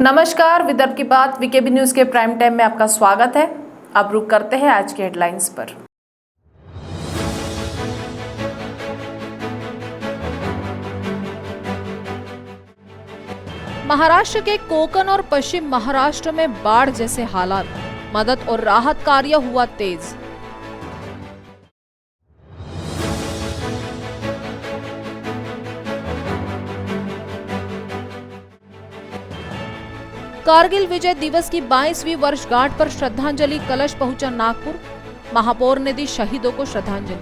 नमस्कार, विदर्भ की बात वीकेबी न्यूज के प्राइम टाइम में आपका स्वागत है। अब रुक करते हैं आज के हेडलाइंस पर। महाराष्ट्र के कोकण और पश्चिम महाराष्ट्र में बाढ़ जैसे हालात, मदद और राहत कार्य हुआ तेज। कारगिल विजय दिवस की 22वीं वर्षगांठ पर श्रद्धांजलि कलश पहुंचा नागपुर, महापौर ने दी शहीदों को श्रद्धांजलि।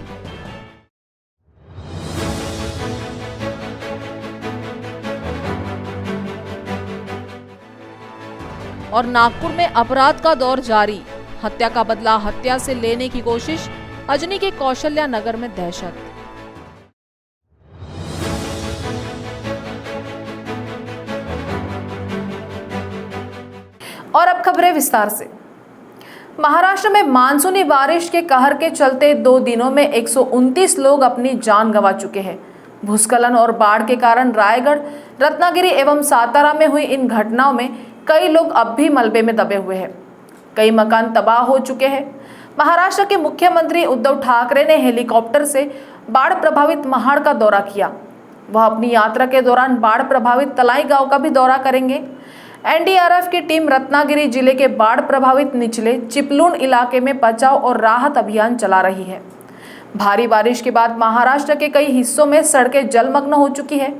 और नागपुर में अपराध का दौर जारी, हत्या का बदला हत्या से लेने की कोशिश, अजनी के कौशल्या नगर में दहशत। और अब खबरें विस्तार से। महाराष्ट्र में मानसूनी बारिश के कहर के चलते 2 दिनों में 129 लोग अपनी जान गंवा चुके हैं। भूस्खलन और बाढ़ के कारण रायगढ़, रत्नागिरी एवं सातारा में हुई इन घटनाओं में कई लोग अब भी मलबे में दबे हुए हैं। कई मकान तबाह हो चुके हैं। महाराष्ट्र के मुख्यमंत्री उद्धव ठाकरे ने हेलीकॉप्टर से बाढ़ प्रभावित महाड़ का दौरा किया। वह अपनी यात्रा के दौरान बाढ़ प्रभावित तलाई गांव का भी दौरा करेंगे। एनडीआरएफ की टीम रत्नागिरी जिले के बाढ़ प्रभावित निचले चिपलून इलाके में बचाव और राहत अभियान चला रही है। भारी बारिश के बाद महाराष्ट्र के कई हिस्सों में सड़कें जलमग्न हो चुकी है।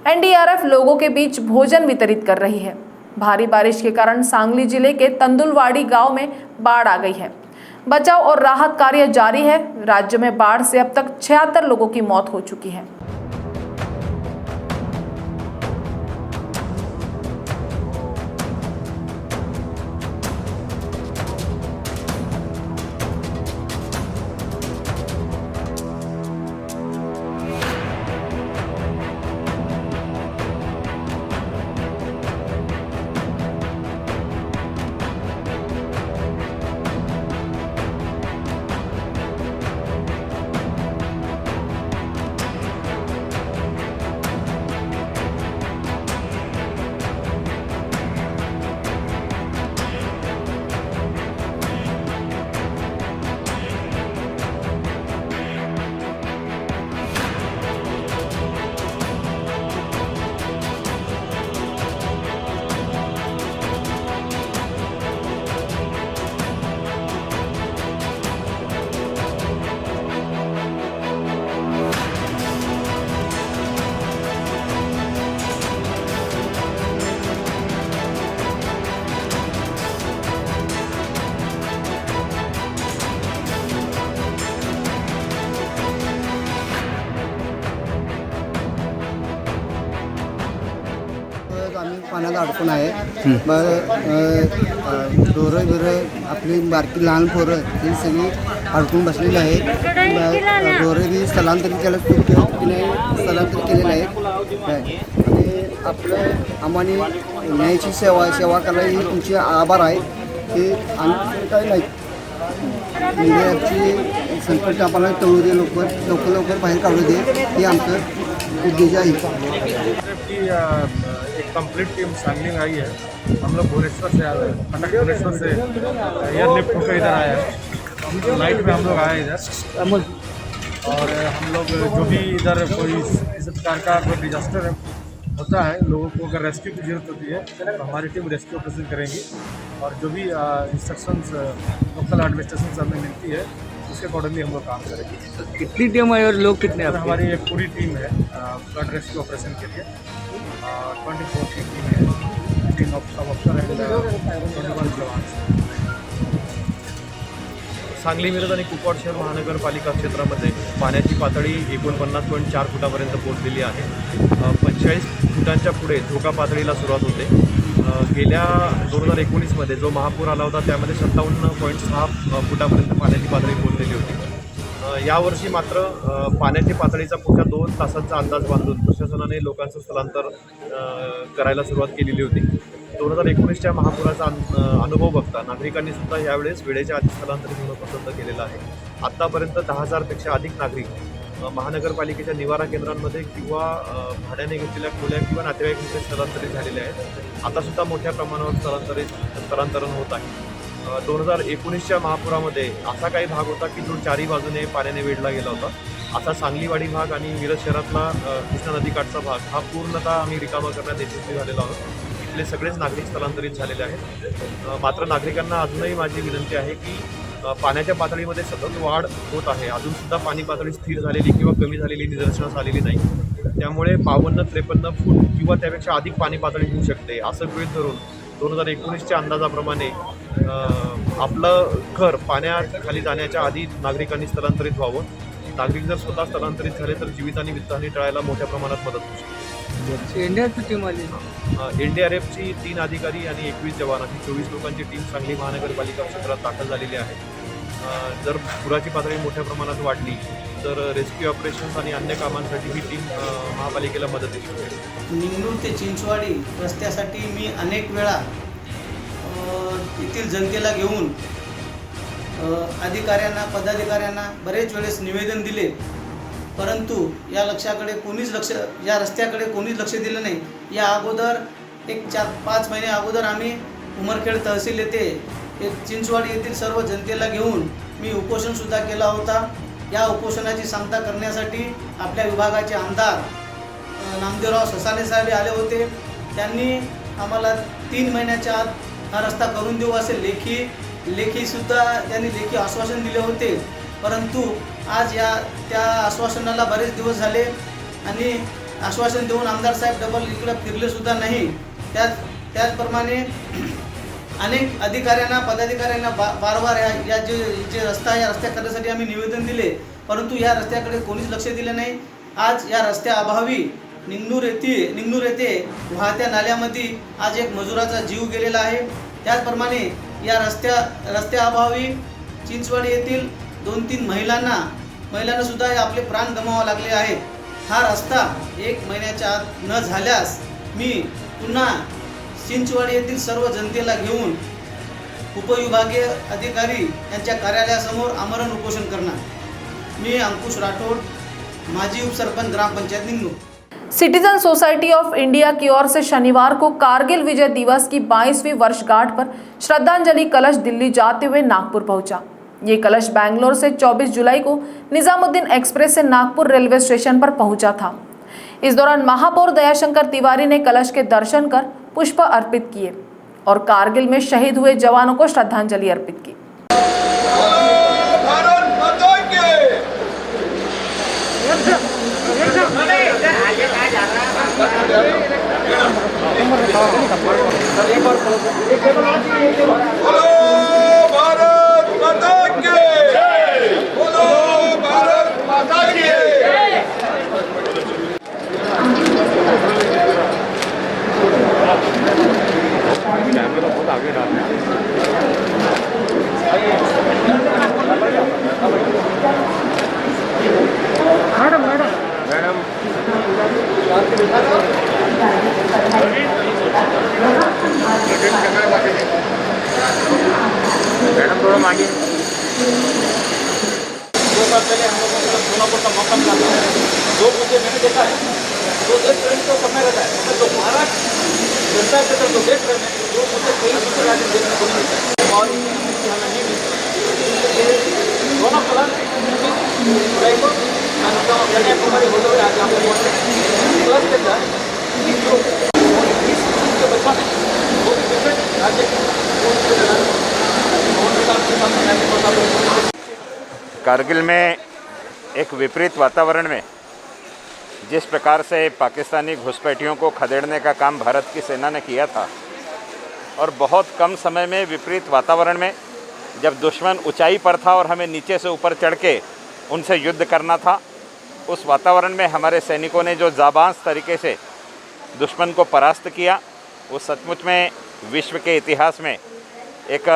एनडीआरएफ लोगों के बीच भोजन वितरित कर रही है। भारी बारिश के कारण सांगली जिले के तंदुलवाड़ी गांव में बाढ़ आ गई है। बचाव और राहत कार्य जारी है। राज्य में बाढ़ से अब तक 76 लोगों की मौत हो चुकी है। आम्ही पाण्यात अडकून आहे। ढोरं बिरं आपली बारकी लहान पोरं ही सगळी अडकून बसलेली आहेत। ढोरं बी स्थलांतरित स्थलांतरित केलेलं आहे आणि आपलं आम्हाला न्यायाची सेवा करायला ही तुमचे आभार आहे की आम्ही काही नाही इंडियाची संकट आम्हाला टळू दे, लवकर बाहेर काढू दे, हे आमचं उद्देश आहे। एक कंप्लीट टीम सांगली में आई है। हम लोग भुवनेश्वर से आए हैं, कटक भुवनेश्वर से एयरलिफ्ट होकर इधर आए हैं। नाइट में हम लोग आए इधर और हम लोग जो भी इधर कोई इस प्रकार का कोई डिजास्टर होता है, लोगों को अगर रेस्क्यू की जरूरत होती है तो हमारी टीम रेस्क्यू ऑपरेशन करेंगी और जो भी इंस्ट्रक्शंस लोकल एडमिनिस्ट्रेशन से हमें मिलती है उसके अकॉर्डिंगली हम लोग काम करेंगे। कितनी टीम है और लोग कितने हैं? हमारी एक पूरी टीम है फ्लड रेस्क्यू ऑपरेशन के लिए। 24 की टीम है, 3 ऑफिसर एंड 21 जवान। सांगली मिरज आणि कुपवाड शहर महानगरपालिका क्षेत्रामध्ये पाण्याची पातळी 49.4 फुटापर्यंत पोहोचलेली आहे। 45 फुटांच्या पुढे धोका पातळीला सुरुवात होते। गेल्या 2019मध्ये जो महापूर आला होता त्यामध्ये 57.6 फुटापर्यंत पाण्याची पातळी पोहोचलेली होती। यावर्षी मात्र पाण्याची पातळीचा पुढच्या 2 तासांचा अंदाज बांधून प्रशासनाने लोकांचं स्थलांतर करायला सुरुवात केलेली होती। 2019च्या महापुराचा अनुभव बघता नागरिकांनी सुद्धा यावेळेस वेळेच्या आधी स्थलांतरित होणं पसंत केलेलं आहे। आतापर्यंत 10,000 पेक्षा अधिक नागरिक महानगरपालिकेच्या निवारा केंद्रांमध्ये किंवा भाड्याने घेतलेल्या खोल्या किंवा नातेवाईकांमध्ये स्थलांतरित झालेले आहेत. आतासुद्धा मोठ्या प्रमाणावर स्थलांतरण होत आहे. 2019च्या महापुरामध्ये असा काही भाग होता की जो चारी बाजूने पाण्याने वेढला गेला होता. असा सांगलीवाडी भाग आणि मिरज शहरातला कृष्णा नदीकाठचा भाग हा पूर्णतः आम्ही रिकामा करण्यात यशस्वी झालेलो आहोत. इथले सगळेच नागरिक स्थलांतरित झालेले आहेत. मात्र नागरिकांना अजूनही माझी विनंती आहे की पाण्याच्या पातळीमध्ये सतत वाढ होत आहे. अजूनसुद्धा पाणी पातळी स्थिर झालेली किंवा कमी झालेली निदर्शनास आलेली नाही. त्यामुळे 52-53 फूट किंवा त्यापेक्षा अधिक पाणी पातळी होऊ शकते असं गृहीत धरून 2019च्या अंदाजाप्रमाणे आपलं घर पाण्याखाली जाण्याच्या आधी नागरिकांनी स्थलांतरित व्हावं. नागरिक जर स्वतः स्थलांतरित झाले तर जीवित आणि वित्तहानी टाळायला मोठ्या प्रमाणात मदत होऊ शकते. एनडीआरएफची टीम आली. NDRFची 3 अधिकारी आणि 21 जवान अशी 24 लोकांची टीम सांगली महानगरपालिका क्षेत्रात दाखल झालेली आहे. जर पुराची पातळी मोठ्या प्रमाणात वाढली तर रेस्क्यू ऑपरेशन्स आणि अन्य कामांसाठी ही टीम महापालिकेला मदत देऊ शकते. निंगनूर ते चिंचवाडी रस्त्यासाठी मी अनेक वेळा येथील जनतेला घेऊन अधिकाऱ्यांना पदाधिकाऱ्यांना बरेच वेळेस निवेदन दिले, परंतु या रस्त्याकडे कोणीच लक्ष दिलं नाही. या अगोदर एक 4-5 महिने अगोदर आम्ही उमरखेड तहसील येथे एक चिंचवाडी येथील सर्व जनतेला घेऊन मी उपोषणसुद्धा केला होता. या उपोषणाची सांगता करण्यासाठी आपल्या विभागाचे आमदार नामदेवराव ससाणे साहेब आले होते. त्यांनी आम्हाला 3 महिन्याच्या आत हा रस्ता करून देऊ असे लेखीसुद्धा त्यांनी लेखी आश्वासन दिले होते, परंतु आज त्या आश्वासनाला बरेच दिवस झाले आणि आश्वासन देऊन आमदार साहेब डबल इकडे फिरलेसुद्धा नाही. त्याचप्रमाणे अनेक अधिकाऱ्यांना पदाधिकाऱ्यांना वारंवार या रस्त्या करण्यासाठी आम्ही निवेदन दिले, परंतु या रस्त्याकडे कोणीच लक्ष दिले नाही. आज या रस्त्याअभावी निंगनूर येथे वाहत्या नाल्यामध्ये आज एक मजुराचा जीव गेलेला आहे. त्याचप्रमाणे या रस्त्याअभावी चिंचवाडी येथील 2-3 महिलांना सुद्धा आपले प्राण गमावावे लागले आहेत. हा रस्ता 1 महिन्याच्या आत न झाल्यास मी पुन्हा चिंचवाडी येथील सर्व जनतेला घेऊन उपविभागीय अधिकारी यांच्या कार्यालयासमोर आमरण उपोषण करणार. मी अंकुश राठोड, माजी उपसरपंच ग्रामपंचायत निंगनूर. सिटीजन सोसाइटी ऑफ इंडिया की ओर से शनिवार को कारगिल विजय दिवस की 22वीं वर्षगांठ पर श्रद्धांजलि कलश दिल्ली जाते हुए नागपुर पहुंचा। ये कलश बैंगलोर से 24 जुलाई को निजामुद्दीन एक्सप्रेस से नागपुर रेलवे स्टेशन पर पहुंचा था। इस दौरान महापौर दयाशंकर तिवारी ने कलश के दर्शन कर पुष्प अर्पित किए और कारगिल में शहीद हुए जवानों को श्रद्धांजलि अर्पित की। मैडम थोड़ा मांगिए। 2 साल पहले हम लोगों को सोलापुर का मौका मिला था। 2 मुद्दे मैंने देखा है, तो एक ट्रेंड तो करना रहता है, मगर जो महाराष्ट्र जनता के तरफ जो देख रहे हैं 2 मुद्दे कई दूसरे राज्य देखने को नहीं मिलता है और हमें नहीं मिलता। दोनों प्लान कन्याकुमारी होते हुए आज हम लोग प्लस के साथ जो बच्चा है वो भी डिफरेंट राज्य कारगिल में एक विपरीत वातावरण में जिस प्रकार से पाकिस्तानी घुसपैठियों को खदेड़ने का काम भारत की सेना ने किया था और बहुत कम समय में विपरीत वातावरण में जब दुश्मन ऊंचाई पर था और हमें नीचे से ऊपर चढ़ के उनसे युद्ध करना था, उस वातावरण में हमारे सैनिकों ने जो जाबांज तरीके से दुश्मन को परास्त किया, वो सचमुच में विश्व के इतिहास में एक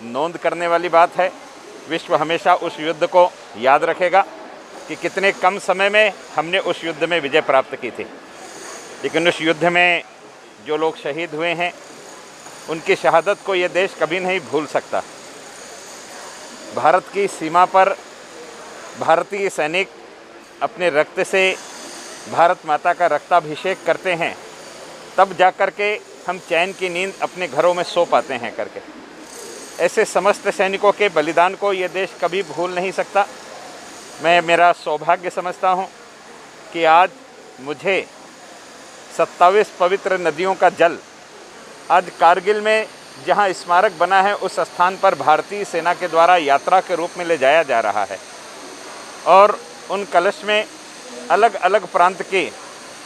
नोंद करने वाली बात है। विश्व हमेशा उस युद्ध को याद रखेगा कि कितने कम समय में हमने उस युद्ध में विजय प्राप्त की थी। लेकिन उस युद्ध में जो लोग शहीद हुए हैं उनकी शहादत को ये देश कभी नहीं भूल सकता। भारत की सीमा पर भारतीय सैनिक अपने रक्त से भारत माता का रक्ताभिषेक करते हैं, तब जा कर के हम चैन की नींद अपने घरों में सो पाते हैं करके। ऐसे समस्त सैनिकों के बलिदान को ये देश कभी भूल नहीं सकता। मैं मेरा सौभाग्य समझता हूँ कि आज मुझे 27 पवित्र नदियों का जल आज कारगिल में जहाँ स्मारक बना है उस स्थान पर भारतीय सेना के द्वारा यात्रा के रूप में ले जाया जा रहा है और उन कलश में अलग अलग प्रांत के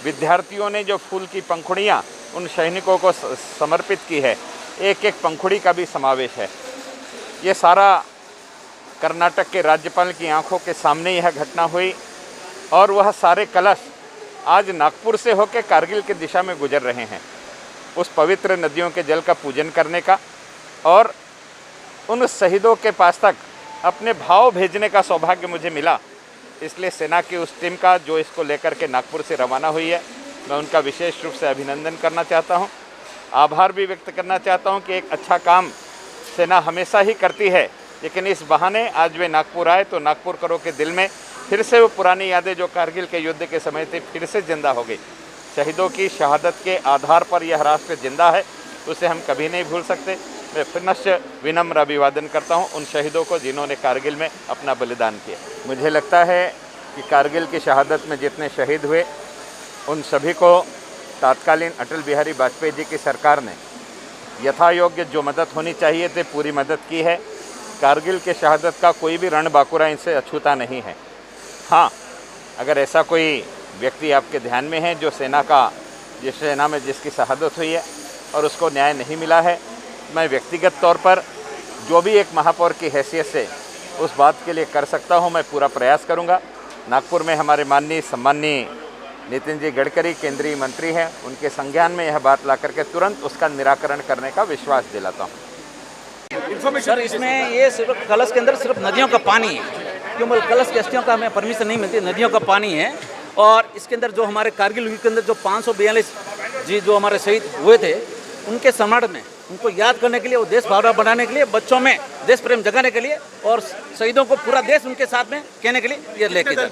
विद्यार्थियों ने जो फूल की पंखुड़ियाँ उन सैनिकों को समर्पित की है, एक एक पंखुड़ी का भी समावेश है। ये सारा कर्नाटक के राज्यपाल की आंखों के सामने यह घटना हुई और वह सारे कलश आज नागपुर से होकर कारगिल की दिशा में गुजर रहे हैं, उस पवित्र नदियों के जल का पूजन करने का और उन शहीदों के पास तक अपने भाव भेजने का सौभाग्य मुझे मिला। इसलिए सेना की उस टीम का जो इसको लेकर के नागपुर से रवाना हुई है, मैं उनका विशेष रूप से अभिनंदन करना चाहता हूं, आभार भी व्यक्त करना चाहता हूं कि एक अच्छा काम सेना हमेशा ही करती है, लेकिन इस बहाने आज वे नागपुर आए तो नागपुर करों के दिल में फिर से वो पुरानी यादें जो कारगिल के युद्ध के समय थी फिर से जिंदा हो गई। शहीदों की शहादत के आधार पर यह राष्ट्र जिंदा है, उसे हम कभी नहीं भूल सकते। मैं पुनश्च विनम्र अभिवादन करता हूं उन शहीदों को जिन्होंने कारगिल में अपना बलिदान किया। मुझे लगता है कि कारगिल की शहादत में जितने शहीद हुए उन सभी को तत्कालीन अटल बिहारी वाजपेयी जी की सरकार ने यथायोग्य जो मदद होनी चाहिए थे पूरी मदद की है। कारगिल के शहादत का कोई भी रणबांकुरा इनसे अछूता नहीं है। हाँ, अगर ऐसा कोई व्यक्ति आपके ध्यान में है जो जिस सेना में जिसकी शहादत हुई है और उसको न्याय नहीं मिला है, मैं व्यक्तिगत तौर पर जो भी एक महापौर की हैसियत से उस बात के लिए कर सकता हूं, मैं पूरा प्रयास करूंगा। नागपुर में हमारे माननीय सम्माननीय नितिन जी गडकरी केंद्रीय मंत्री हैं, उनके संज्ञान में यह बात ला करके तुरंत उसका निराकरण करने का विश्वास दिलाता हूँ। सर, इसमें ये सिर्फ कलश के अंदर सिर्फ नदियों का पानी है, क्योंकि कलश की अस्थियों का हमें परमिशन नहीं मिलती, नदियों का पानी है। और इसके अंदर जो हमारे कारगिल युद्ध के अंदर जो 542 जी जो हमारे शहीद हुए थे, उनके स्मरण में उनको याद करने के लिए, वो देश भावना बनाने के लिए, बच्चों में देश प्रेम जगाने के लिए और शहीदों को पूरा देश उनके साथ में कहने के लिए ये लेके जाए।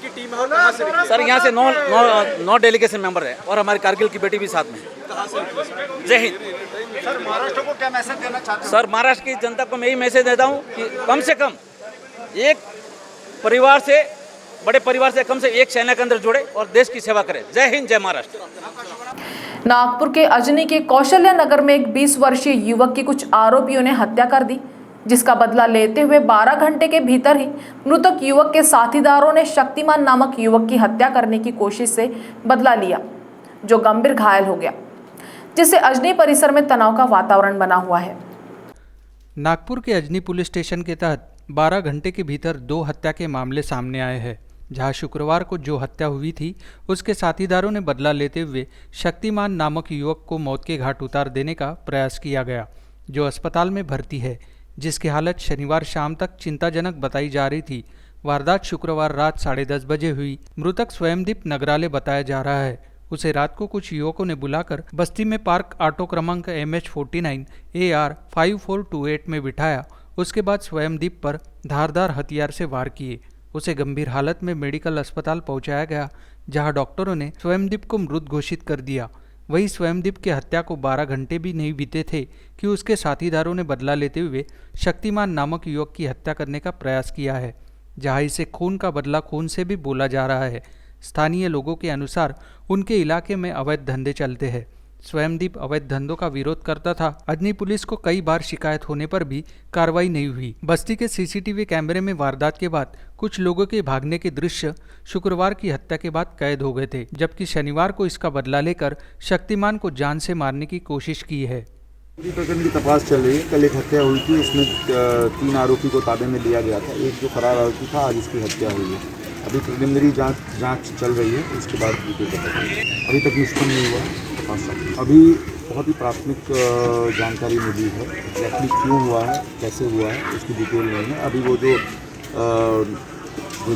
सर, यहाँ से 9 डेलीगेशन मेंबर है और हमारी कारगिल की बेटी भी साथ में। जय हिंद। सर, महाराष्ट्र को क्या मैसेज देना चाहते हैं? सर, महाराष्ट्र की जनता को मैं यही मैसेज देता हूँ कि कम से कम एक परिवार से, बड़े परिवार से कम से एक सेना के अंदर जुड़े और देश की सेवा करें। जय हिंद, जय महाराष्ट्र। नागपुर के अजनी के कौशल्या नगर में एक 20 वर्षीय युवक की कुछ आरोपियों ने हत्या कर दी, जिसका बदला लेते हुए 12 घंटे के भीतर ही मृतक युवक के साथीदारों ने शक्तिमान नामक युवक की हत्या करने की कोशिश से बदला लिया, जो गंभीर घायल हो गया, जिससे अजनी परिसर में तनाव का वातावरण बना हुआ है। नागपुर के अजनी पुलिस स्टेशन के तहत 12 घंटे के भीतर 2 हत्या के मामले सामने आए हैं, जहां शुक्रवार को जो हत्या हुई थी उसके साथीदारों ने बदला लेते हुए शक्तिमान नामक युवक को मौत के घाट उतार देने का प्रयास किया गया, जो अस्पताल में भर्ती है, जिसकी हालत शनिवार शाम तक चिंताजनक बताई जा रही थी। वारदात शुक्रवार रात 10:30 बजे हुई। मृतक स्वयंदीप नगराले बताया जा रहा है। उसे रात को कुछ युवकों ने बुलाकर बस्ती में पार्क ऑटो क्रमांक MH49 AR 5428 में बिठाया। उसके बाद स्वयंदीप पर धारदार हथियार से वार किए। उसे गंभीर हालत में मेडिकल अस्पताल पहुंचाया गया, जहां डॉक्टरों ने स्वयंदीप को मृत घोषित कर दिया। वहीं स्वयंदीप की हत्या को 12 घंटे भी नहीं बीते थे कि उसके साथीदारों ने बदला लेते हुए शक्तिमान नामक युवक की हत्या करने का प्रयास किया है, जहां इसे खून का बदला खून से भी बोला जा रहा है। स्थानीय लोगों के अनुसार उनके इलाके में अवैध धंधे चलते हैं। स्वयंदीप अवैध धंधों का विरोध करता था। अजनी पुलिस को कई बार शिकायत होने पर भी कार्रवाई नहीं हुई। बस्ती के CCTV कैमरे में वारदात के बाद कुछ लोगों के भागने के दृश्य शुक्रवार की हत्या के बाद कैद हो गए थे, जबकि शनिवार को इसका बदला लेकर शक्तिमान को जान से मारने की कोशिश की है। पूरी प्रकरण की तपास चल रही है। कल एक हत्या हुई थी, उसमें 3 आरोपी को ताबे में लिया गया था। एक जो फरार आरोपी था, आज उसकी हत्या हुई है। अभी प्रिलिमिनरी जांच चल रही है, उसके बाद अभी तक निष्पन्न नहीं हुआ तपास। अभी बहुत ही प्राथमिक जानकारी मिली है, एक्चुअली क्यों हुआ है, कैसे हुआ है, उसकी डिटेल नहीं है। अभी वो जो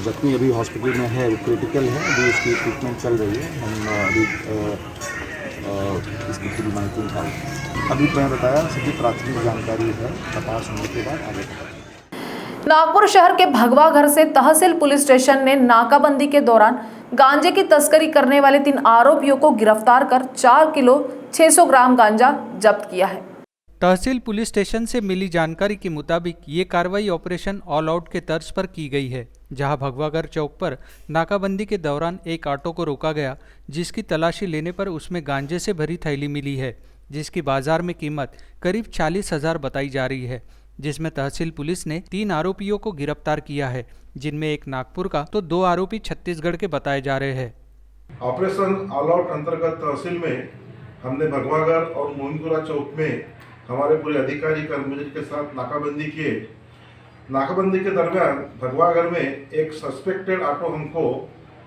जख्मी अभी हॉस्पिटल में है वो क्रिटिकल है, अभी उसकी ट्रीटमेंट चल रही है। हम अभी इसकी पूरी माहिती निकाल। अभी मैं बताया सभी प्राथमिक जानकारी है, तपास होने के बाद आगे। नागपुर शहर के भगवा घर से तहसील पुलिस स्टेशन ने नाकाबंदी के दौरान गांजे की तस्करी करने वाले 3 आरोपियों को गिरफ्तार कर 4 किलो 600 ग्राम गांजा जब्त किया है। तहसील पुलिस स्टेशन से मिली जानकारी के मुताबिक ये कार्रवाई ऑपरेशन ऑल आउट के तर्ज पर की गई है, जहां भगवागर चौक पर नाकाबंदी के दौरान एक ऑटो को रोका गया, जिसकी तलाशी लेने पर उसमें गांजे से भरी थैली मिली है, जिसकी बाजार में कीमत करीब 40,000 बताई जा रही है, जिसमें तहसील पुलिस ने 3 आरोपियों को गिरफ्तार किया है, जिनमें एक नागपुर का तो 2 आरोपी छत्तीसगढ़ के बताए जा रहे हैं। ऑपरेशन ऑल आउट अंतर्गत तहसील में हमने भगवागर और मोहनपुरा चौक में हमारे पूरे अधिकारी कर्मचारी के साथ नाकाबंदी किए। नाकाबंदी के दरमियान भगवागर में एक सस्पेक्टेड ऑटो हमको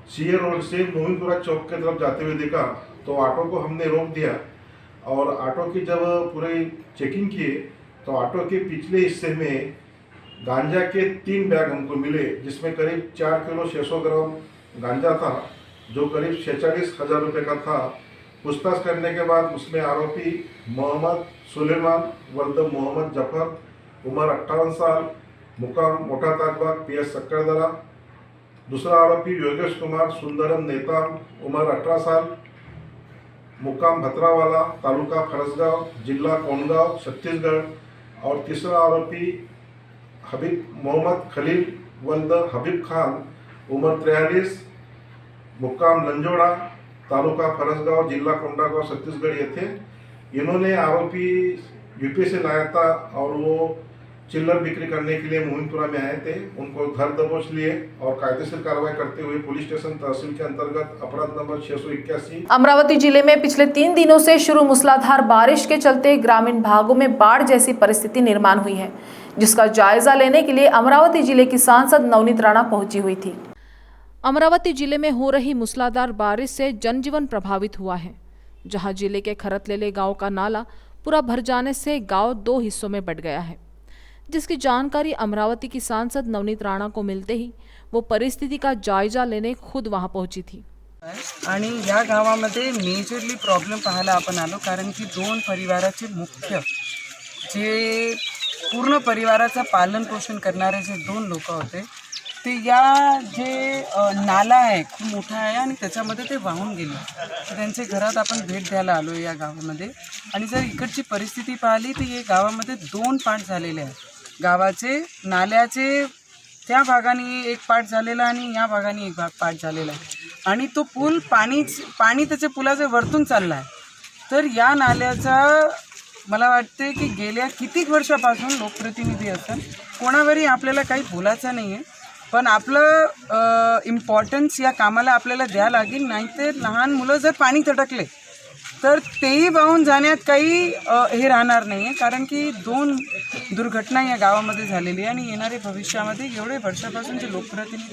सीए रोड से मोहनपुरा चौक की तरफ जाते हुए दिखा, तो ऑटो को हमने रोक दिया और ऑटो की जब पूरी चेकिंग किए तो ऑटो के पिछले हिस्से में गांजा के 3 बैग हमको मिले, जिसमें करीब 4 किलो 600 ग्राम गांजा था, जो करीब 46,000 रुपये का था। पूछताछ करने के बाद उसमें आरोपी मोहम्मद सुलेमान वर्द मोहम्मद जफर, उम्र 58 साल, मुकाम मोटा ताजबाग PS सक्करदरा। दूसरा आरोपी योगेश कुमार सुंदरम नेताम, उम्र 18 साल, मुकाम भतरावाला, तालुका फरसगांव, जिला कोंडगांव, छत्तीसगढ़। और तीसरा आरोपी हबीब मोहम्मद खलील वल्द हबीब खान, उम्र 43, मुक्काम लंजोड़ा, तालुका फरसगांव, जिला कोंडागांव, छत्तीसगढ़ येथे। इन्होंने आरोपी यूपी से लाया था और वो चिल्लर बिक्री करने के लिए मोहनपुरा में आए थे। उनको धर दबोच लिए और कायदेशीर कार्रवाई करते हुए पुलिस स्टेशन तहसील के अंतर्गत अपराध नंबर 681। अमरावती जिले में पिछले 3 दिनों से शुरू मूसलाधार बारिश के चलते ग्रामीण भागों में बाढ़ जैसी परिस्थिति निर्माण हुई है, जिसका जायजा लेने के लिए अमरावती जिले की सांसद नवनीत राणा पहुंची हुई थी। अमरावती जिले में हो रही मूसलाधार बारिश से जनजीवन प्रभावित हुआ है, जहां जिले के खरतलेले गांव का नाला पूरा भर जाने से गांव 2 हिस्सों में बंट गया है, जिसकी जानकारी अमरावती की सांसद नवनीत राणा को मिलते ही वो परिस्थिती का जायजा लेने खुद वहां पहुंची थी। आणि या गावामध्ये मेजरली प्रॉब्लेम पाहायला आपण आलो, कारण की 2 परिवाराचे मुख्य जे पूर्ण परिवाराचं पालन पोषण करणारे जे 2 लोक होते, ते या जे नाला आहे खूप मोठा आहे आणि त्याच्यामध्ये ते वाहून गेले। तर त्यांच्या घरात आपण भेट द्यायला आलो या गावामध्ये, आणि जर इकडची परिस्थिती पाहिली तर या गावामध्ये 2 पार्ट झालेले आहेत। गावाचे नाल्याचे त्या भागाने एक पार्ट झालेला आणि या भागाने एक पार्ट झालेला आहे, आणि तो पूल पाणी त्याच्या पुलाच्या वरतून चालला आहे। तर या नाल्याचा मला वाटते की गेल्या कितीक वर्षापासून लोकप्रतिनिधी असेल, कोणावरही आपल्याला काही बोलायचं नाही आहे, पण आपलं इम्पॉर्टन्स या कामाला आपल्याला द्यावं लागेल, नाहीतर लहान मुलं जर पाणी तटकले तर तेही वाहून जाण्यात काही हे राहणार नाही आहे, कारण की 2 दुर्घटना या गावामध्ये झालेली आहे। आणि येणाऱ्या भविष्यामध्ये एवढे वर्षापासून जे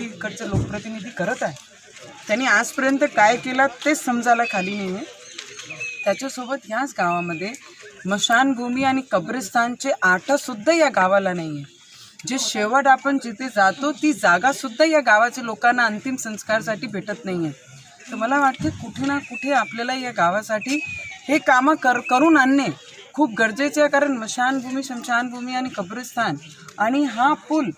इकडचे लोकप्रतिनिधी करत आहे, त्यांनी आजपर्यंत काय केलं तेच समजायला खाली नाही आहे। त्याच्यासोबत याच गावामध्ये स्मशानभूमी आणि कब्रिस्तानचे आठासुद्धा या गावाला नाही आहे। जे शेवट आपण जिथे जातो ती जागासुद्धा या गावाच्या लोकांना अंतिम संस्कारसाठी भेटत नाही आहे। तर मला वाटते कुठे ना कुठे आपल्याला या गावासाठी हे कामं करून आणणे खूप गरजेचे आहे, कारण स्मशानभूमी आणि कब्रिस्तान आणि हा पूल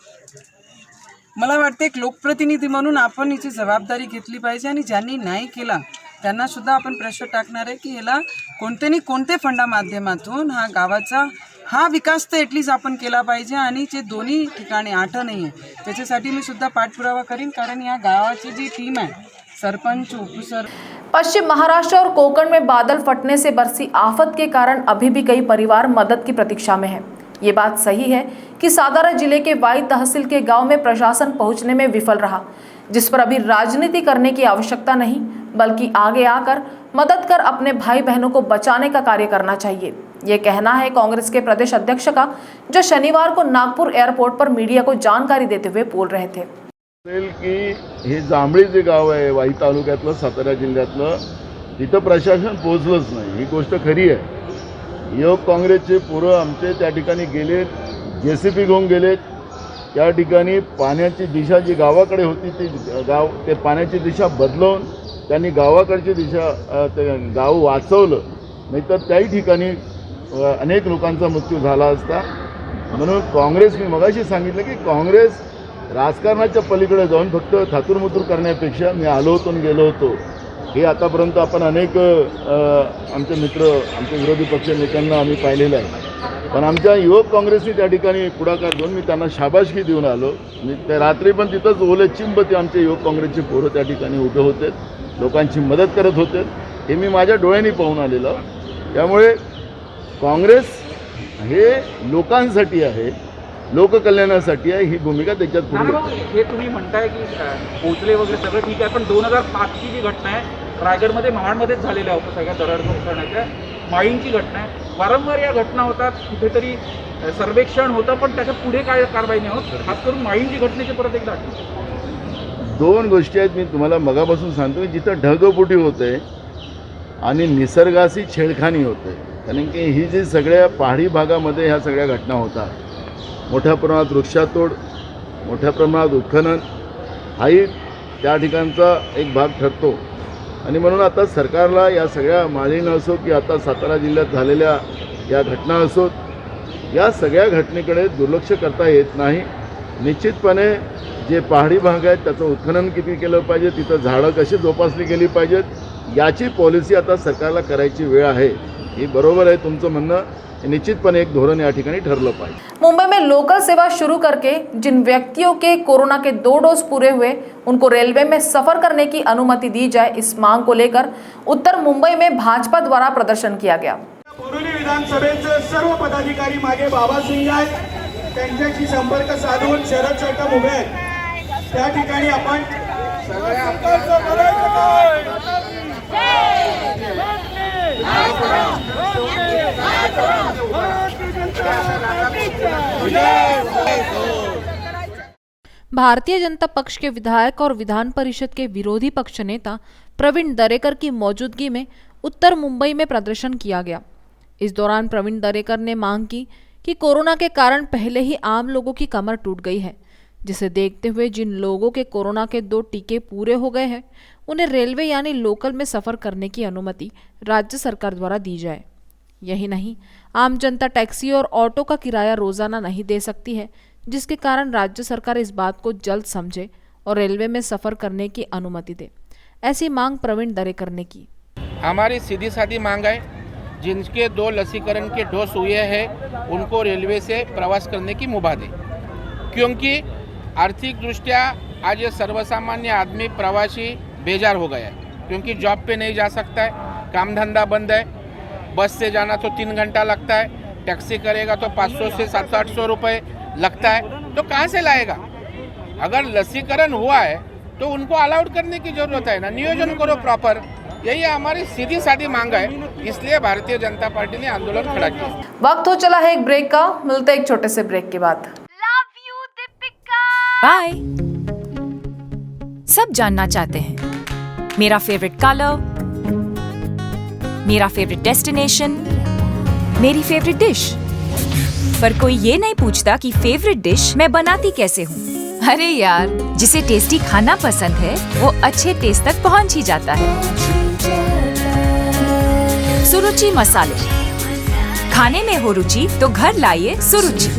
मला वाटते एक लोकप्रतिनिधी म्हणून आपण याची जबाबदारी घेतली पाहिजे, आणि ज्यांनी नाही केला त्यांना सुद्धा आपण प्रेशर टाकणार आहे की याला कोणते फंडा माध्यमातून हा गावाचा हा विकास तर एटलीस्ट आपण केला पाहिजे, आणि जे दोन्ही ठिकाणी 8 नाही आहे त्याच्यासाठी मी सुद्धा पाठपुरावा करीन, कारण या गावाची जी टीम आहे सरपंच उपसरपंच। पश्चिम महाराष्ट्र और कोंकण में बादल फटने से बरसी आफत के कारण अभी भी कई परिवार मदद की प्रतीक्षा में हैं। ये बात सही है कि सातारा जिले के वाई तहसील के गांव में प्रशासन पहुंचने में विफल रहा, जिस पर अभी राजनीति करने की आवश्यकता नहीं, बल्कि आगे आकर मदद कर अपने भाई बहनों को बचाने का कार्य करना चाहिए। ये कहना है कांग्रेस के प्रदेश अध्यक्ष का, जो शनिवार को नागपुर एयरपोर्ट पर मीडिया को जानकारी देते हुए बोल रहे थे। की हे जांभळी जे गाव आहे वाई तालुक्यातलं सातारा जिल्ह्यातलं, तिथं प्रशासन पोहोचलंच नाही, ही गोष्ट खरी आहे। युवक काँग्रेसचे पोरं आमचे त्या ठिकाणी गेलेत, JCB घेऊन गेलेत, त्या ठिकाणी पाण्याची दिशा जी गावाकडे होती ते पाण्याची दिशा बदलवून त्यांनी गावाकडची दिशा ते गाव वाचवलं, नाहीतर त्याही ठिकाणी अनेक लोकांचा मृत्यू झाला असता। म्हणून काँग्रेस, मी मगाशी सांगितलं की काँग्रेस राजकारणाच्या पलीकडे जाऊन फक्त थातुरमुतूर करण्यापेक्षा मी आलो होतो आणि गेलो होतो हे आतापर्यंत आपण अनेक आमचे मित्र आमच्या विरोधी पक्ष नेत्यांना आम्ही पाहिलेलं आहे. पण आमच्या युवक काँग्रेसने त्या ठिकाणी पुढाकार घेऊन मी त्यांना शाबासकी देऊन आलो. मी त्या रात्री पण तिथंच ओले चिंब ते आमचे युवक काँग्रेसचे पोरं त्या ठिकाणी उभे होते, लोकांची मदत करत होते. हे मी माझ्या डोळ्यांनी पाहून आलेलो. त्यामुळे काँग्रेस हे लोकांसाठी आहे, लोककल्याणासाठी आहे, ही भूमिका त्याच्यात पुढे आहे. हे तुम्ही म्हणताय की पोचले वगैरे सगळं ठीक आहे, पण 2005ची जी घटना आहे रायगडमध्ये महाडमध्येच झालेल्या होत्या सगळ्या दरड कोसळण्याच्या माईंची घटना आहे. वारंवार या घटना होतात, कुठेतरी सर्वेक्षण होतं पण त्याच्या पुढे काय कारवाई नाही होत. खास करून माईंची घटनेची परत एकदा आठवण. दोन गोष्टी आहेत मी तुम्हाला मगापासून सांगतो. जिथं ढगफुटी होते आणि निसर्गाशी छेडखानी होते, कारण की ही जी सगळ्या पहाडी भागामध्ये ह्या सगळ्या घटना होतात, मोठ्या प्रमाणात वृक्षातोड, मोठ्या प्रमाणात उत्खनन हाही त्या ठिकाणचा एक भाग ठरतो. आणि म्हणून आता सरकारला या सगळ्या मालिन्य असो की आता सातारा जिल्ह्यात झालेल्या या घटना असोत, या सगळ्या घटनेकडे दुर्लक्ष करता येत नाही. निश्चितपणे जे पहाडी भाग आहेत त्याचं उत्खनन किती केलं पाहिजे, तिथं झाडं कशी जोपासली गेली पाहिजेत, याची पॉलिसी आता सरकारला करायची वेळ आहे. ही बरोबर आहे तुमचं म्हणणं. निश्चितपणे एक धोरण या ठिकाणी ठरलं पाहिजे. मुंबई में लोकल सेवा शुरू करके जिन व्यक्तियों के कोरोना के 2 डोज पूरे हुए उनको रेलवे में सफर करने की अनुमति दी जाए, इस मांग को लेकर उत्तर मुंबई में भाजपा द्वारा प्रदर्शन किया गया. बोरिवली विधानसभेचे सर्व पदाधिकारी मागे बाबासिंग आहेत, त्यांच्याशी संपर्क साधून शरद सरकार उभे आहेत. त्या ठिकाणी आपण भारतीय जनता पक्ष के विधायक और विधान परिषद के विरोधी पक्ष नेता प्रवीण दरेकर की मौजूदगी में उत्तर मुंबई में प्रदर्शन किया गया. इस दौरान प्रवीण दरेकर ने मांग की कि कोरोना के कारण पहले ही आम लोगों की कमर टूट गई है, जिसे देखते हुए जिन लोगों के कोरोना के 2 टीके पूरे हो गए हैं उन्हें रेलवे यानी लोकल में सफ़र करने की अनुमति राज्य सरकार द्वारा दी जाए. यही नहीं, आम जनता टैक्सी और ऑटो का किराया रोजाना नहीं दे सकती है, जिसके कारण राज्य सरकार इस बात को जल्द समझे और रेलवे में सफ़र करने की अनुमति दे. ऐसी मांग प्रवीण दरेकर ने की. हमारी सीधी सादी मांग है, जिनके 2 लसीकरण के डोज हुए हैं उनको रेलवे से प्रवास करने की मुभा दें, क्योंकि आर्थिक दृष्टिया आज ये सर्वसामान्य आदमी प्रवासी बेजार हो गया है, क्योंकि जॉब पे नहीं जा सकता है, काम धंधा बंद है. बस से जाना तो 3 घंटा लगता है, टैक्सी करेगा तो 500 से 700-800 रुपये लगता है, तो कहाँ से लाएगा. अगर लसीकरण हुआ है तो उनको अलाउड करने की ज़रूरत है ना, नियोजन करो प्रॉपर. यही हमारी सीधी सादी मांग है, इसलिए भारतीय जनता पार्टी ने आंदोलन खड़ा किया. वक्त हो चला है एक ब्रेक का, मिलते हैं एक छोटे से ब्रेक के बाद. बाय. सब जानना चाहते हैं मेरा फेवरेट कलर, मेरा फेवरेट डेस्टिनेशन, मेरी फेवरेट डिश, पर कोई ये नहीं पूछता कि फेवरेट डिश मैं बनाती कैसे हूँ. अरे यार, जिसे टेस्टी खाना पसंद है वो अच्छे टेस्ट तक पहुँच ही जाता है. सुरुचि मसाले, खाने में हो रुचि तो घर लाइए सुरुचि.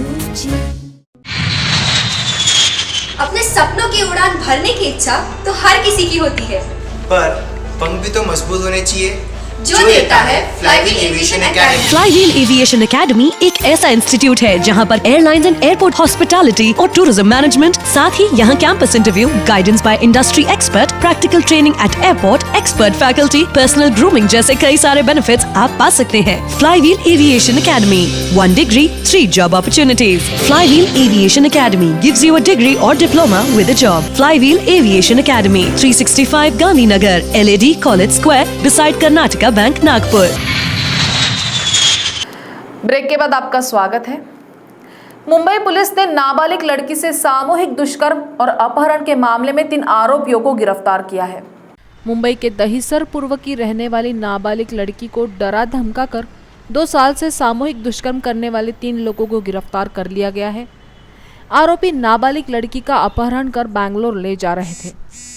अपने सपनों की उड़ान भरने की इच्छा तो हर किसी की होती है, पर पंख भी तो मजबूत होने चाहिए, जो देता है flywheel aviation academy. Flywheel aviation academy एक ऐसा इंस्टीट्यूट है जहां पर एयरलाइंस एंड एयरपोर्ट हॉस्पिटैलिटी और टूरिज्म मैनेजमेंट, साथ ही यहां campus interview, guidance by industry expert, practical training at airport, expert faculty, personal grooming जैसे कई सारे बेनिफिट्स आप पा सकते हैं. Flywheel aviation academy, 1 degree, 3 job opportunities. Flywheel Aviation Academy gives you a degree or diploma with a job. Flywheel Aviation Academy, 365 Gandhinagar, LAD College Square, beside Karnataka bank Nagpur. Break के बाद आपका स्वागत है. मुंबई पुलिस ने नाबालिग लड़की से सामूहिक दुष्कर्म और अपहरण के मामले में 3 आरोपियों को गिरफ्तार किया है. मुंबई के दहिसर पूर्व की रहने वाली नाबालिग लड़की को डरा धमका कर 2 साल से सामूहिक दुष्कर्म करने वाले 3 लोगों को गिरफ्तार कर लिया गया है. आरोपी नाबालिग लड़की का अपहरण कर बैंगलोर ले जा रहे थे.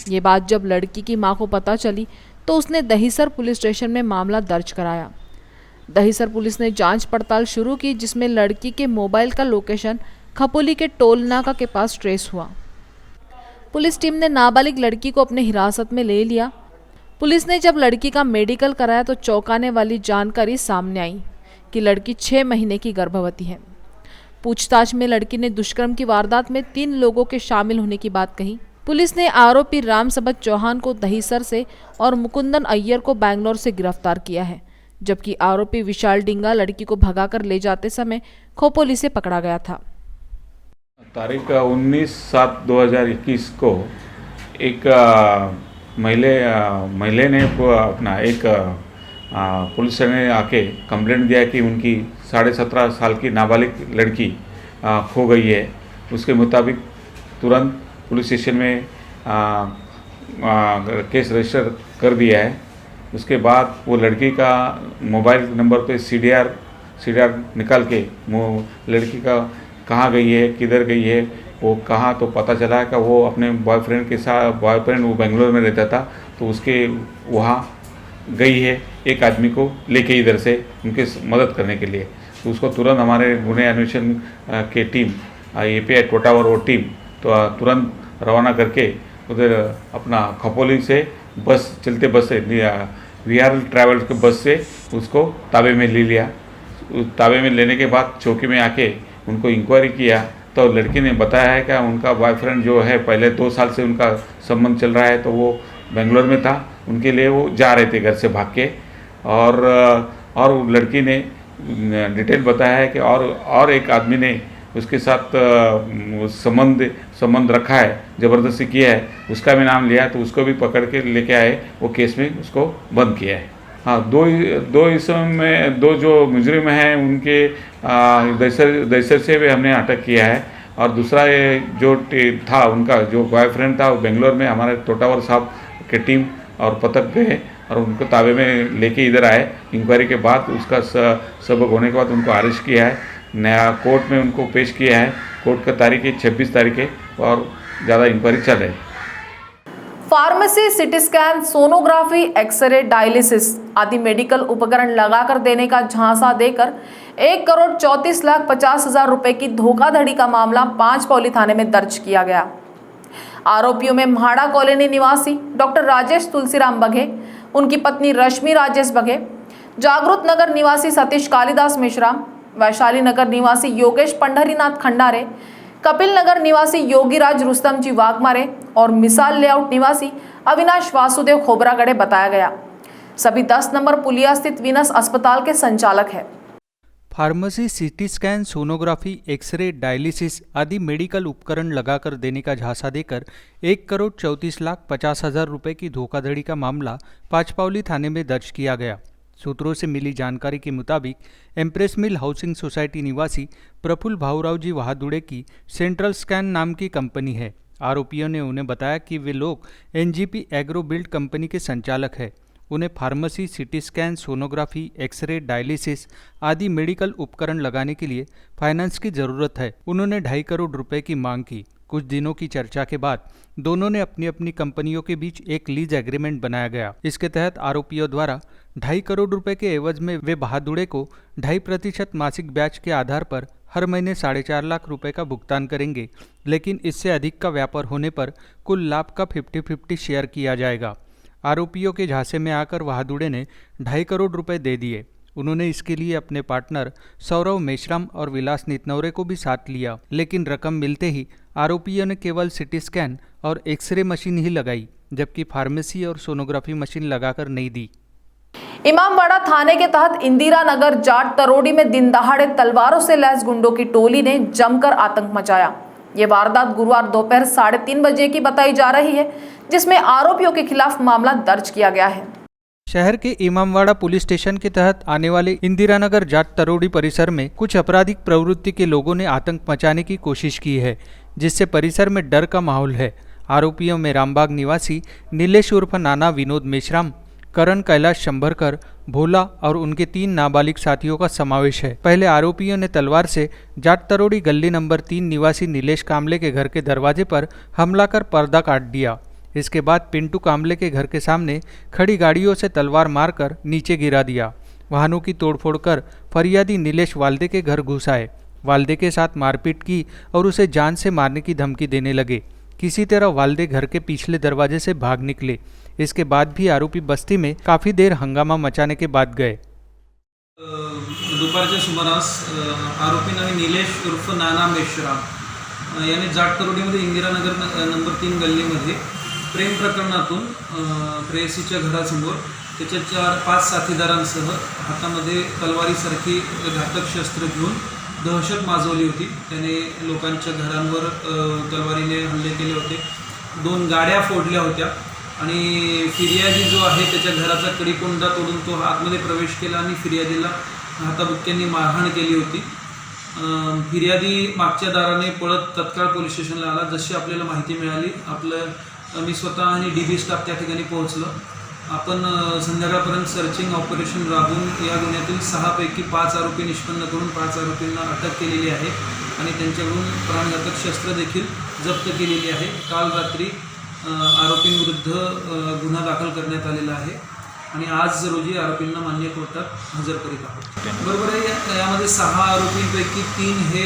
ये बात जब लड़की की मां को पता चली तो उसने दहिसर पुलिस स्टेशन में मामला दर्ज कराया. दहिसर पुलिस ने जांच पड़ताल शुरू की, जिसमें लड़की के मोबाइल का लोकेशन खपोली के टोल नाका के पास ट्रेस हुआ. पुलिस टीम ने नाबालिग लड़की को अपने हिरासत में ले लिया। पुलिस ने जब लड़की का मेडिकल कराया तो चौंकाने वाली जानकारी सामने आई कि लड़की 6 महीने की गर्भवती है। पूछताछ में लड़की ने दुष्कर्म की वारदात में 3 लोगों के शामिल होने की बात कही। पुलिस ने आरोपी राम सबत चौहान को दहीसर से और मुकुंदन अय्यर को बैंगलोर से गिरफ्तार किया है, जबकि आरोपी विशाल डिंगा लड़की को भगाकर ले जाते समय खोपोली से पकड़ा गया था। तारीख 19/7/2021 को एक महिला ने अपना एक पुलिस ने आके कंप्लेंट दिया कि उनकी 17.5 साल की नाबालिग लड़की खो गई है। उसके मुताबिक तुरंत पुलिस स्टेशन में केस रजिस्टर कर दिया है। उसके बाद वो लड़की का मोबाइल नंबर पे सीडीआर निकाल के वो लड़की का कहाँ गई है, किधर गई है, वो कहाँ, तो पता चला कि वो अपने बॉयफ्रेंड के साथ, बॉयफ्रेंड वो बेंगलोर में रहता था, तो उसके वहाँ गई है एक आदमी को लेके इधर से उनके मदद करने के लिए। तो उसको तुरंत हमारे गुने अन्वेषण के टीम API टोटावर और टीम तो तुरंत रवाना करके उधर अपना खपोली से बस चलते बस से VRL ट्रैवल्स के बस से उसको ताबे में ले लिया। ताबे में लेने के बाद चौकी में आके उनको इंक्वायरी किया तो लड़की ने बताया है कि उनका बॉयफ्रेंड जो है पहले 2 साल से उनका संबंध चल रहा है, तो वो बेंगलोर में था, उनके लिए वो जा रहे थे घर से भाग के। और लड़की ने डिटेल बताया है कि और एक आदमी ने उसके साथ संबंध रखा है, ज़बरदस्ती किया है, उसका भी नाम लिया, तो उसको भी पकड़ के लेके आए, वो केस में उसको बंद किया है। हाँ, दो इसमें में 2 जो मुजरिम हैं उनके दहशत से भी हमने अटक किया है। और दूसरा ये जो था उनका जो बॉयफ्रेंड था वो बेंगलोर में हमारे टोटावर साहब के टीम और पतक गए और उनको ताबे में लेके इधर आए। इंक्वायरी के बाद उसका सबक होने के बाद उनको अरेस्ट किया है, नया कोर्ट में उनको पेश किया है। कोर्ट का तारीख है 26 तारीख है और ज़्यादा इंक्वायरी चल रही है। Pharmacy, CT scan, sonography, x-ray, dialysis आदि मेडिकल उपकरण लगाकर देने का झांसा देकर 1,34,50,000 रुपए की धोखाधड़ी का मामला 5 पौली थाने में दर्ज किया गया। आरोपियों में म्हाड़ा कॉलोनी निवासी डॉक्टर राजेश तुलसीराम बघे, उनकी पत्नी रश्मि राजेश बघे, जागृत नगर निवासी सतीश कालिदास मेश्राम, वैशाली नगर निवासी योगेश पंढरीनाथ खंडारे, कपिल नगर निवासी योगीराज रुस्तमजी वाघमारे और मिसाल लेआउट निवासी अविनाश वासुदेव खोबरागढ़े बताया गया। सभी 10 नंबर पुलिया स्थित विनस अस्पताल के संचालक है। Pharmacy, CT scan, sonography, x-ray, dialysis आदि मेडिकल उपकरण लगाकर देने का झांसा देकर 1,34,50,000 रुपए की धोखाधड़ी का मामला पांचपावली थाने में दर्ज किया गया। सूत्रों से मिली जानकारी के मुताबिक एम्प्रेस मिल हाउसिंग सोसाइटी निवासी प्रफुल्ल भाऊराव जी वहादुड़े की सेंट्रल स्कैन नाम की कंपनी है। आरोपियों ने उन्हें बताया कि वे लोग NGP एग्रो बिल्ड कंपनी के संचालक हैं। उन्हें pharmacy, CT scan, sonography, x-ray, dialysis आदि मेडिकल उपकरण लगाने के लिए फाइनेंस की ज़रूरत है। उन्होंने 2.5 करोड़ रुपए की मांग की। कुछ दिनों की चर्चा के बाद दोनों ने अपनी अपनी कंपनियों के बीच एक लीज एग्रीमेंट बनाया गया। इसके तहत आरोपियों द्वारा 2.5 करोड़ रुपए के एवज में वे बहादुड़े को 2.5% मासिक ब्याज के आधार पर हर महीने 4.5 लाख रुपए का भुगतान करेंगे, लेकिन इससे अधिक का व्यापार होने पर कुल लाभ का 50-50 शेयर किया जाएगा। आरोपियों के झांसे में आकर बहादुड़े ने 2.5 करोड़ रुपए दे दिए। उन्होंने इसके लिए अपने पार्टनर सौरव मेश्राम और विलास नितनौरे को भी साथ लिया, लेकिन रकम मिलते ही आरोपियों ने केवल सिटी स्कैन और एक्सरे मशीन ही लगाई, जबकि फार्मेसी और सोनोग्राफी मशीन लगाकर नहीं दी। इमामबाड़ा थाने के तहत इंदिरा नगर जाट तरोड़ी में दिन दहाड़े तलवारों से लैस गुंडों की टोली ने जमकर आतंक मचाया। ये वारदात गुरुवार दोपहर 3:30 बजे की बताई जा रही है, जिसमें आरोपियों के खिलाफ मामला दर्ज किया गया है। शहर के इमामबाड़ा पुलिस स्टेशन के तहत आने वाले इंदिरा नगर जाट तरोड़ी परिसर में कुछ आपराधिक प्रवृत्ति के लोगों ने आतंक मचाने की कोशिश की है, जिससे परिसर में डर का माहौल है। आरोपियों में रामबाग निवासी नीलेश उर्फ नाना विनोद मेश्राम, करण कैलाश शंभरकर, भोला और उनके 3 नाबालिग साथियों का समावेश है। पहले आरोपियों ने तलवार से जाट तरोड़ी गली नंबर 3 निवासी नीलेश कामले के घर के दरवाजे पर हमला कर पर्दा काट दिया। इसके बाद पिंटू कामले के घर के सामने खड़ी गाड़ियों से तलवार मारकर नीचे गिरा दिया। वाहनों की तोड़फोड़ कर फरियादी नीलेश वाल्दे के घर घुस आए, वाल्दे के साथ मारपीट की और उसे जान से मारने की धमकी देने लगे। किसी तरह वालदे घर के पिछले दरवाजे से भाग निकले। इसके बाद भी आरोपी बस्ती में काफ़ी देर हंगामा मचाने के बाद गए। दुपारच्या सुमारास आरोपी नावी निलेश उर्फ नाना मेश्राम याने जाट तरोडीमध्ये इंदिरानगर नंबर 3 गल्लीमध्ये प्रेम प्रकरणातून प्रेयसीच्या घरासमोर त्याच्या 4-5 साथीदारांसह हातामध्ये तलवारीसारखी घातक शस्त्र घेऊन दहशत माजवली होती। त्याने लोकांच्या घरांवर तलवारीने हल्ले केले होते, 2 गाड्या फोडल्या होत्या आणि फिर्यादी जो आहे त्याच्या घराचा कडिकोंडा तोडून तो आतमध्ये प्रवेश केला आणि फिर्यादीला हाताबुक्क्यांनी मारहाण केली होती। फिर्यादी मागच्या दाराने पळत तत्काळ पोलीस स्टेशनला आला। जशी आपल्याला माहिती मिळाली मी स्वतः आणि डीबी स्टाफ त्या ठिकाणी पोहोचलो। आपण संध्याकाळपर्यंत सर्चिंग ऑपरेशन राबवून या गुन्ह्यातील 6 पैकी 5 आरोपी निष्पन्न करून 5 आरोपींना अटक केलेली आहे आणि त्यांच्याकडून प्राणघातक शस्त्र देखील जप्त केलेली आहे। काल रात्री आरोपींविरुद्ध गुन्हा दाखल करण्यात आलेला आहे आणि आज रोजी आरोपींना मान्य कोर्टात हजर करीत आहोत। बरोबर आहे, यामध्ये 6 आरोपींपैकी 3 हे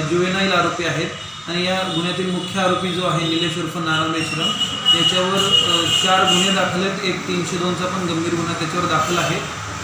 जुवेनाईल आरोपी आहेत आणि या गुन्ह्यातील मुख्य आरोपी जो आहे निलेश उर्फ नाना मेश्राम याच्यावर 4 गुन्हे दाखल आहेत। एक 302चा पण गंभीर गुन्हा त्याच्यावर दाखल आहे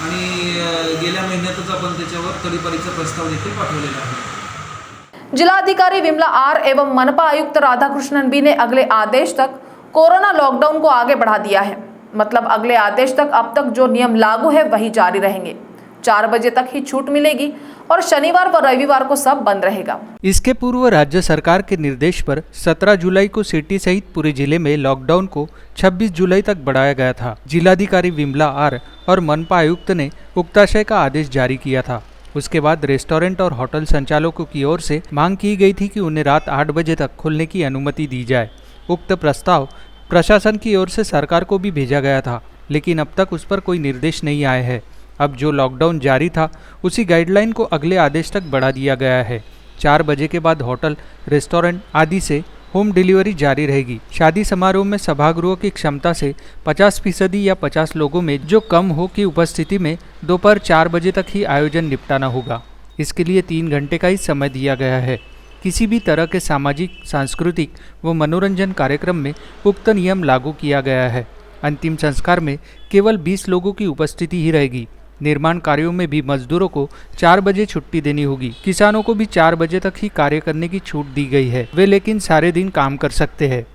आणि गेल्या महिन्यातच आपण त्याच्यावर तडीपारीचा प्रस्ताव देखील पाठवलेला आहे। जिलाधिकारी विमला आर एवं मनपा आयुक्त राधाकृष्णन बी ने अगले आदेश तक कोरोना लॉकडाउन को आगे बढ़ा दिया है। मतलब अगले आदेश तक अब तक जो नियम लागू है वही जारी रहेंगे। 4 बजे तक ही छूट मिलेगी और शनिवार व रविवार को सब बंद रहेगा। इसके पूर्व राज्य सरकार के निर्देश पर 17 जुलाई को सिटी सहित पूरे जिले में लॉकडाउन को 26 जुलाई तक बढ़ाया गया था। जिलाधिकारी विमला आर और मनपा आयुक्त ने उक्ताशय का आदेश जारी किया था। उसके बाद रेस्टोरेंट और होटल संचालकों की ओर से मांग की गई थी कि उन्हें रात 8 बजे तक खोलने की अनुमति दी जाए। उक्त प्रस्ताव प्रशासन की ओर से सरकार को भी भेजा गया था, लेकिन अब तक उस पर कोई निर्देश नहीं आए हैं। अब जो लॉकडाउन जारी था उसी गाइडलाइन को अगले आदेश तक बढ़ा दिया गया है। 4 बजे के बाद होटल, रेस्टोरेंट आदि से होम डिलीवरी जारी रहेगी। शादी समारोह में सभागृहों की क्षमता से 50% या 50 लोगों में जो कम हो की उपस्थिति में दोपहर 4 बजे तक ही आयोजन निपटाना होगा। इसके लिए 3 घंटे का ही समय दिया गया है। किसी भी तरह के सामाजिक, सांस्कृतिक व मनोरंजन कार्यक्रम में उक्त नियम लागू किया गया है। अंतिम संस्कार में केवल 20 लोगों की उपस्थिति ही रहेगी। निर्माण कार्यों में भी मजदूरों को 4 बजे छुट्टी देनी होगी। किसानों को भी 4 बजे तक ही कार्य करने की छूट दी गई है, वे लेकिन सारे दिन काम कर सकते हैं।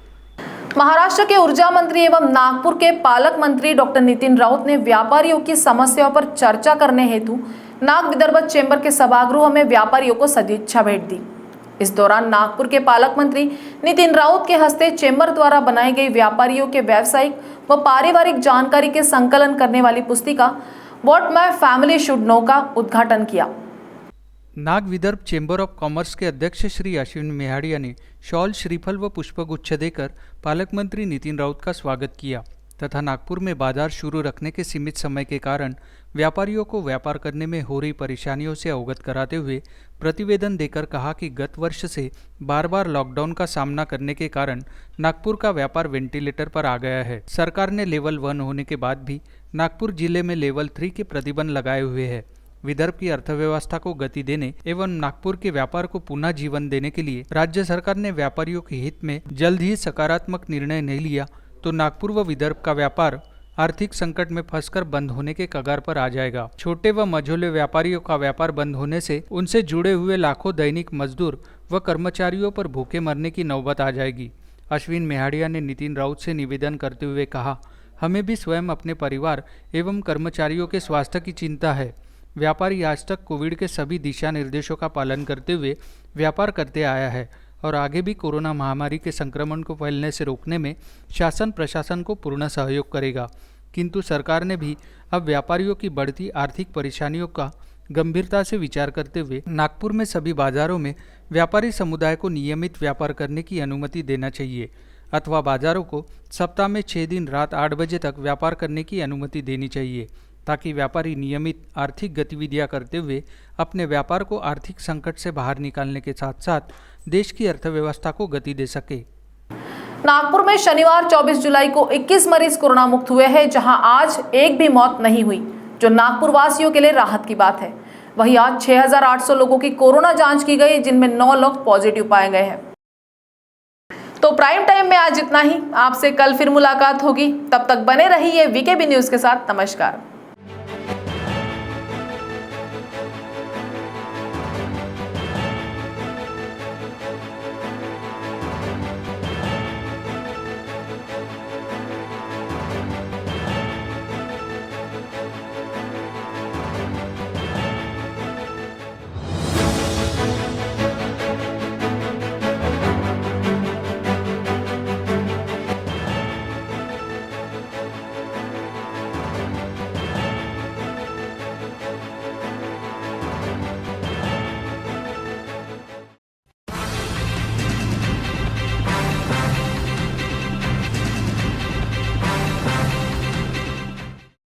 महाराष्ट्र के ऊर्जा मंत्री एवं नागपुर के पालक मंत्री डॉक्टर नितिन राउत ने व्यापारियों की समस्याओं पर चर्चा करने हेतु नाग विदर्भ चेंबर के सभागृह में व्यापारियों को सदिच्छा भेंट दी। इस दौरान नागपुर के पालक मंत्री नितिन राउत के हस्ते चेंबर द्वारा बनाई गई व्यापारियों के व्यावसायिक व पारिवारिक जानकारी के संकलन करने वाली पुस्तिका what my family should know का उद्घाटन किया। Nag Vidarbha chamber of commerce के अध्यक्ष श्री अश्विन मेहाड़िया ने शॉल, श्रीफल व पुष्पगुच्छ देकर पालक मंत्री नितिन राउत का स्वागत किया तथा नागपुर में बाजार शुरू रखने के सीमित समय के कारण व्यापारियों को व्यापार करने में हो रही परेशानियों से अवगत कराते हुए प्रतिवेदन देकर कहा कि गत वर्ष से बार बार लॉकडाउन का सामना करने के कारण नागपुर का व्यापार वेंटिलेटर पर आ गया है। सरकार ने लेवल 1 होने के बाद भी नागपुर जिले में लेवल 3 के प्रतिबंध लगाए हुए हैं। विदर्भ की अर्थव्यवस्था को गति देने एवं नागपुर के व्यापार को पुनः जीवन देने के लिए राज्य सरकार ने व्यापारियों के हित में जल्द ही सकारात्मक निर्णय नहीं लिया तो नागपुर व विदर्भ का व्यापार आर्थिक संकट में फंसकर बंद होने के कगार पर आ जाएगा। छोटे व मझोले व्यापारियों का व्यापार बंद होने से उनसे जुड़े हुए लाखों दैनिक मजदूर व कर्मचारियों पर भूखे मरने की नौबत आ जाएगी। अश्विन मेहाड़िया ने नितिन राउत से निवेदन करते हुए कहा, हमें भी स्वयं अपने परिवार एवं कर्मचारियों के स्वास्थ्य की चिंता है। व्यापारी आज तक कोविड के सभी दिशा निर्देशों का पालन करते हुए व्यापार करते आया है और आगे भी कोरोना महामारी के संक्रमण को फैलने से रोकने में शासन प्रशासन को पूर्ण सहयोग करेगा। किंतु सरकार ने भी अब व्यापारियों की बढ़ती आर्थिक परेशानियों का गंभीरता से विचार करते हुए नागपुर में सभी बाजारों में व्यापारी समुदाय को नियमित व्यापार करने की अनुमति देना चाहिए अथवा बाजारों को सप्ताह में 6 दिन रात 8 बजे तक व्यापार करने की अनुमति देनी चाहिए ताकि व्यापारी नियमित आर्थिक गतिविधियां करते हुए अपने व्यापार को आर्थिक संकट से बाहर निकालने के साथ साथ देश की अर्थव्यवस्था को गति दे सके। नागपुर में शनिवार 24 जुलाई को 21 मरीज कोरोना मुक्त हुए हैं, जहां आज एक भी मौत नहीं हुई, जो नागपुर वासियों के लिए राहत की बात है। वहीं आज 6,800 लोगों की कोरोना जांच की गई, जिनमें 9 लोग पॉजिटिव पाए गए हैं। तो प्राइम टाइम में आज इतना ही। आपसे कल फिर मुलाकात होगी, तब तक बने रहिए वीकेबी न्यूज के साथ। नमस्कार।